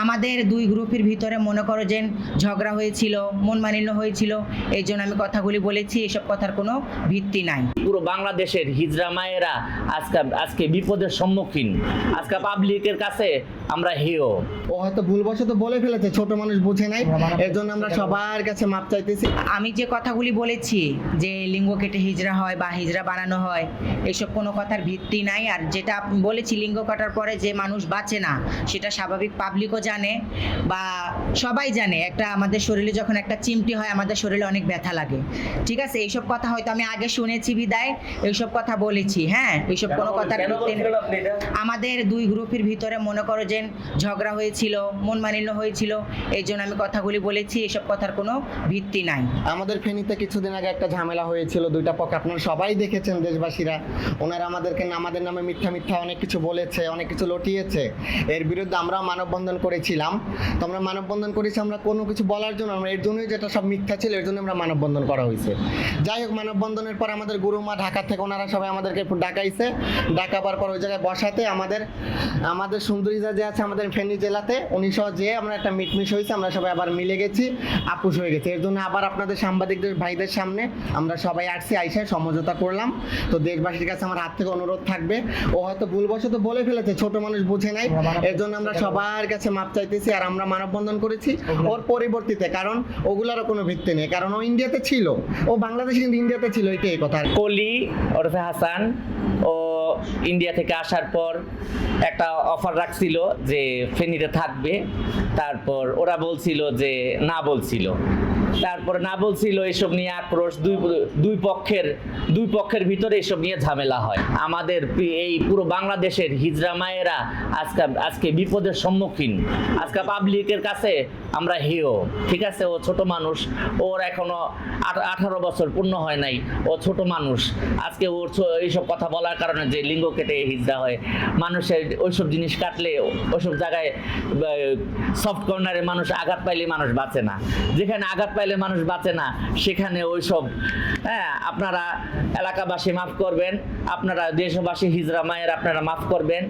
আমাদের দুই গ্রুপের ভিতরে মনে করো যে ঝগড়া হয়েছিল, মন মালিন্য হয়েছিল, এই জন্য আমি কথাগুলি বলেছি। এসব কথার কোনো ভিত্তি নাই। পুরো বাংলাদেশের হিজড়া মায়েরা আজকে বিপদের সম্মুখীন। আজকে পাবলিকের কাছে আমরা হেয়। ও হয়তো ভুলবশত বলে ফেলেছে, ছোট মানুষ বুঝে নাই, এর জন্য আমরা সবার কাছে মাপ চাইতেছি। আমি যে কথাগুলি বলেছি যে লিঙ্গ কেটে হিজড়া হয় বা হিজড়া বানানো হয়, এসব কোনো কথার ভিত্তি নাই। আর যেটা বলেছি লিঙ্গ কাটার পরে যে মানুষ বাঁচে না, সেটা স্বাভাবিক, পাবলিকও জানে বা সবাই জানে। একটা আমাদের শরীরে যখন একটা চিমটি হয়, আমাদের শরীরে অনেক ব্যথা লাগে, ঠিক আছে? এইসব কথা হয়তো আমি আগে শুনেছি বিদায় এইসব কথা বলেছি। হ্যাঁ, এইসব কোনো কথার ভিত্তি নেই। আমাদের দুই গ্রুপের ভিতরে মনে করো যে ঝগড়া হয়েছিল, মন মালিন্য হয়েছিল, এই জন্য আমি কথাগুলি বলেছি। এসব কথার কোনো ভিত্তি নাই। আমাদের ফেনীতে কিছুদিন আগে একটা ঝামেলা হয়েছিল, দুইটা পক্ষে, আপনারা সবাই দেখেছেন, দেশবাসীরা। ওনারা আমাদের নামে মিথ্যা অনেক কিছু বলেছে, অনেক কিছু লটিয়েছে। এর বিরুদ্ধে আমরা মানববন্ধন করেছিলাম। তো আমরা মানববন্ধন করেছি আমরা কোনো কিছু বলার জন্য, আমরা এর জন্যই, যেটা সব মিথ্যা ছিল, এর জন্য আমরা মানববন্ধন করা হয়েছে। যাই হোক, মানববন্ধনের পর আমাদের গুরুমা ঢাকা থেকে ওনারা সবাই আমাদেরকে ডাকাইছে। ডাকাবার পর ওই জায়গায় বসাতে আমাদের সুন্দরীজা যে আছে আমাদের ফেনী জেলাতে, উনি সহ যে আমরা একটা মিটমিশ হয়েছে, আমরা সবাই আবার মিলে গেছি, আপুস হয়ে গেছে। এর জন্য আবার আপনাদের সাংবাদিকদের ভাইদের সামনে আমরা সবাই আসছি, আইসা সমঝোতা করলাম। তো দেশবাসীর কাছে আমার হাত থেকে অনুরোধ থাকবে, ও হয়তো ভুলবশত বলে ফেলেছে, ছোট মানুষ বুঝে নাই, এর জন্য আমরা সবার কাছে মাপ চাইতেছি। আর আমরা মানববন্ধন করেছি ওর পরিবর্তিতে, কারণ ওগুলারও কোনো ভিত্তি নেই। কারণ ও ইন্ডিয়াতে ছিল, ও বাংলাদেশে কিন্তু ইন্ডিয়াতে ছিল, এটাই কথা। কলি ওরফে হাসান ও ইন্ডিয়া থেকে আসার পর একটা অফার রাখছিল যে ফেনীতে থাকবে। তারপর ওরা বলছিল যে না বলছিল, তারপরে না বলছিল। এসব নিয়ে আক্রোশ, দুই পক্ষের ভিতরে এসব নিয়ে ঝামেলা হয়। আমাদের এই পুরো বাংলাদেশের হিজড়া মায়েরা আজকে বিপদের সম্মুখীন। আজকে পাবলিকের কাছে আমরা হেয়, ঠিক আছে? ও ছোট মানুষ, ওর এখনো 18 বছর পূর্ণ হয় নাই, ও ছোট মানুষ। আজকে ওর এইসব কথা বলার কারণে যে লিঙ্গ কেটে হিজড়া হয়, মানুষের ওইসব জিনিস কাটলে ওইসব জায়গায় সফট কর্নারে মানুষ আঘাত পাইলে মানুষ বাঁচে না। যেখানে আঘাত পাইলে মানুষ বাঁচে না, সেখানে ওইসব, হ্যাঁ, আপনারা এলাকাবাসী মাফ করবেন, আপনারা দেশবাসী হিজড়া মায়ের আপনারা মাফ করবেন।